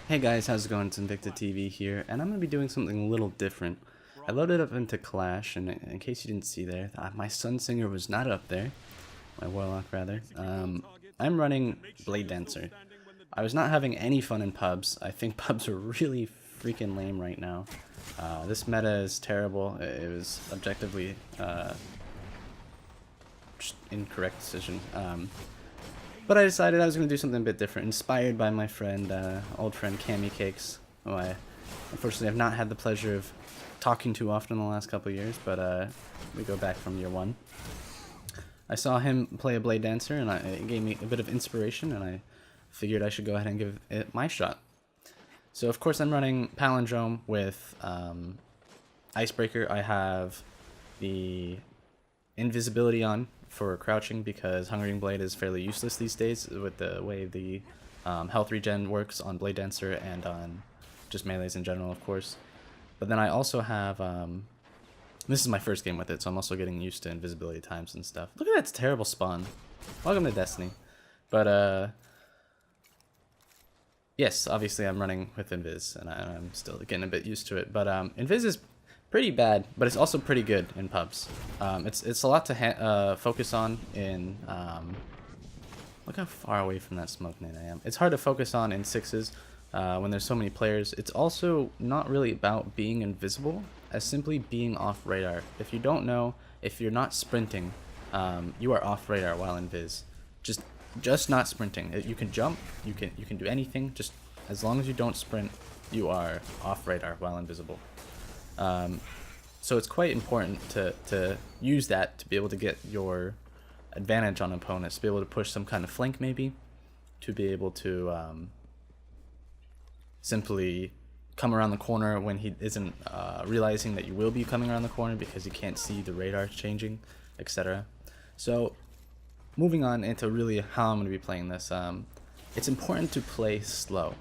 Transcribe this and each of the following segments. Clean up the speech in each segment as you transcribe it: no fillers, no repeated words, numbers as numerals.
Hey guys, how's it going? It's Invicta TV here, and I'm going to be doing something a little different. I loaded up into Clash, and in case you didn't see there, my Sun Singer was not up there. My Warlock, rather. I'm running Bladedancer. I was not having any fun in pubs. I think pubs are really freaking lame right now. This meta is terrible. It was objectively just incorrect decision. But I decided I was going to do something a bit different, inspired by my friend, old friend Cammy Cakes, who I unfortunately have not had the pleasure of talking to often in the last couple of years, but we go back from year one. I saw him play a Bladedancer, and it gave me a bit of inspiration, and I figured I should go ahead and give it my shot. So of course I'm running Palindrome with Icebreaker. I have the invisibility on for crouching because Hungering Blade is fairly useless these days with the way the health regen works on Bladedancer and on just melees in general, of course. But then I also have, this is my first game with it, so I'm also getting used to invisibility times and stuff. Look at that terrible spawn. Welcome to Destiny. But, yes, obviously I'm running with invis, and I'm still getting a bit used to it. But invis is pretty bad, but it's also pretty good in pubs. It's a lot to focus on in. Look how far away from that smoke nade I am. It's hard to focus on in sixes when there's so many players. It's also not really about being invisible, as simply being off radar. If you don't know, if you're not sprinting, you are off radar while invis. Just not sprinting. You can jump, you can do anything. Just as long as you don't sprint, you are off radar while invisible. So it's quite important to use that to be able to get your advantage on opponents, to be able to push some kind of flank maybe, to be able to simply come around the corner when he isn't realizing that you will be coming around the corner because you can't see the radar changing, etc. So moving on into really how I'm going to be playing this, it's important to play slow.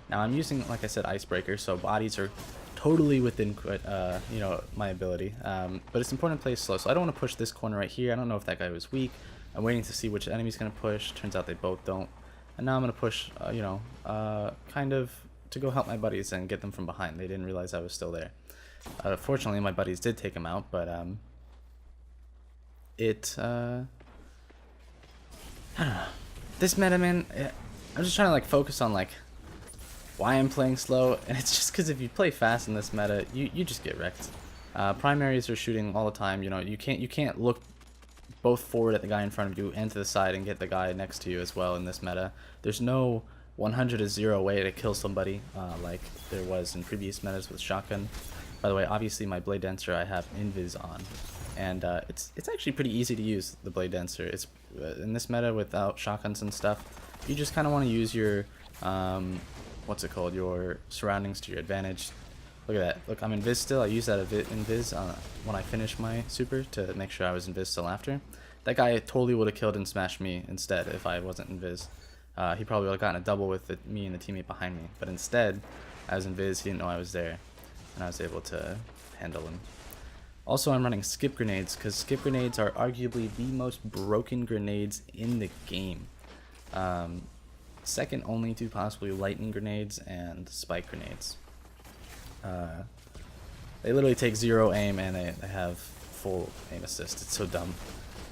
Now I'm using, like I said, Icebreaker, so bodies are totally within my ability, but it's important to play slow. So I don't want to push this corner right here. I don't know if that guy was weak. I'm waiting to see which enemy's going to push. Turns out they both don't, and now I'm going to push kind of to go help my buddies and get them from behind. They didn't realize I was still there. Fortunately my buddies did take him out, but I don't know, this meta, man, I'm just trying to like focus on like why I'm playing slow, and it's just because if you play fast in this meta, you just get wrecked. Primaries are shooting all the time. You can't look both forward at the guy in front of you and to the side and get the guy next to you as well in this meta. There's no 100-0 way to kill somebody like there was in previous metas with shotgun. By the way, obviously my Bladedancer I have invis on, and it's actually pretty easy to use the Bladedancer. It's in this meta without shotguns and stuff. You just kind of want to use your your surroundings to your advantage. Look at that. Look, I'm invis still. I use that invis when I finish my super to make sure I was invis still after. That guy totally would have killed and smashed me instead if I wasn't invis. He probably would have gotten a double with me and the teammate behind me. But instead, I was invis, he didn't know I was there, and I was able to handle him. Also, I'm running skip grenades, because skip grenades are arguably the most broken grenades in the game. Second only to possibly lightning grenades and spike grenades. They literally take 0 aim and they have full aim assist. It's so dumb.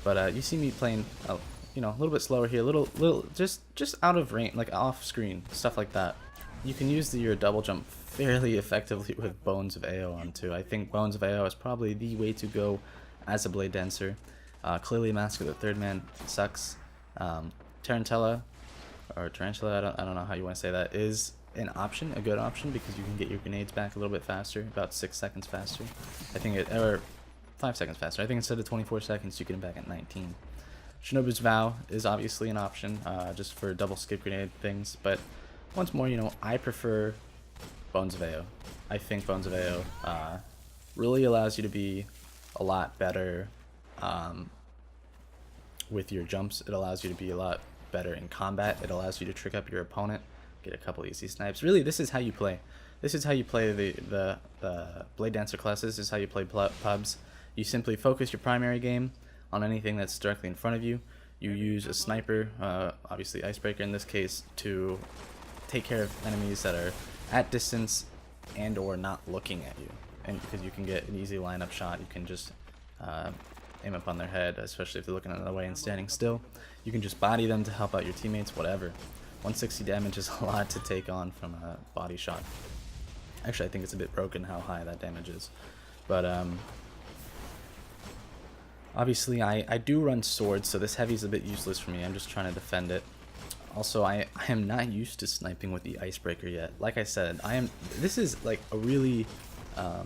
But you see me playing, a little bit slower here, little just out of range, like off screen, stuff like that. You can use your double jump fairly effectively with Bones of AO on too. I think Bones of AO is probably the way to go as a Bladedancer. Clearly Mask of the Third Man sucks. Tarantella, or Tarantula, I don't know how you want to say that, is an option, a good option, because you can get your grenades back a little bit faster, about 6 seconds faster. I think or 5 seconds faster. I think instead of 24 seconds, you get them back at 19. Shinobu's Vow is obviously an option, just for double skip grenade things, but once more, I prefer Bones of AO. I think Bones of AO really allows you to be a lot better with your jumps. It allows you to be a lot better in combat. It allows you to trick up your opponent, get a couple easy snipes. Really, this is how you play. This is how you play the Bladedancer classes. This is how you play pubs. You simply focus your primary game on anything that's directly in front of you. You use a sniper, obviously Icebreaker in this case, to take care of enemies that are at distance and or not looking at you, and because you can get an easy lineup shot. You can just aim up on their head, especially if they're looking another way and standing still. You can just body them to help out your teammates, whatever. 160 damage is a lot to take on from a body shot. Actually, I think it's a bit broken how high that damage is. But obviously I do run swords, so this heavy is a bit useless for me. I'm just trying to defend it. Also, I am not used to sniping with the Icebreaker yet. Like I said, this is like a really I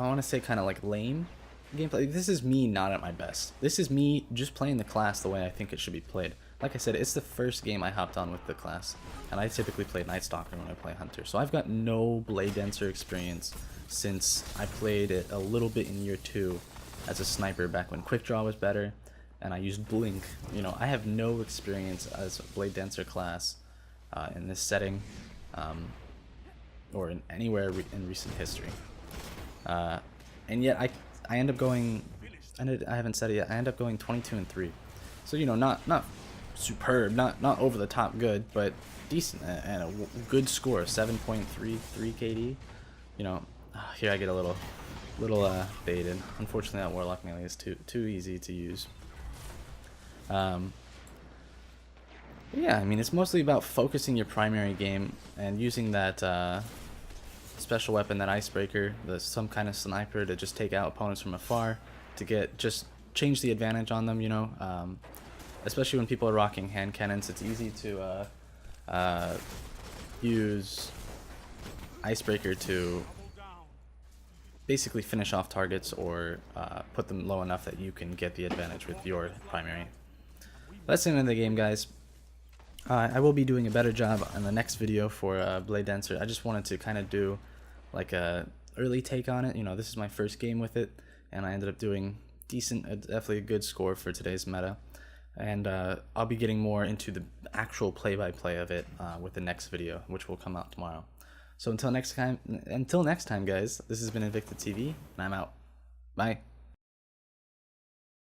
want to say kind of like lame gameplay. This is me not at my best. This is me just playing the class the way I think it should be played. Like I said, it's the first game I hopped on with the class, and I typically play Night Stalker when I play Hunter. So I've got no Bladedancer experience since I played it a little bit in year 2 as a sniper back when Quick Draw was better, and I used Blink. You know, I have no experience as a Bladedancer class in this setting, or in anywhere in recent history. And yet I end up going, I haven't said it yet, I end up going 22-3. So, you know, not superb, not over the top good, but decent, and a good score, 7.33 KD. You know, here I get a little baited. Unfortunately, that Warlock melee is too easy to use. Yeah, I mean, it's mostly about focusing your primary game and using that special weapon, that Icebreaker, some kind of sniper, to just take out opponents from afar, to just change the advantage on them, you know. Especially when people are rocking hand cannons, it's easy to use Icebreaker to basically finish off targets, or put them low enough that you can get the advantage with your primary. That's the end of the game, guys. I will be doing a better job on the next video for Bladedancer. I just wanted to kind of do like a early take on it. You know, this is my first game with it, and I ended up doing decent, definitely a good score for today's meta. And I'll be getting more into the actual play-by-play of it with the next video, which will come out tomorrow. So until next time, guys, this has been Invicta TV, and I'm out. Bye.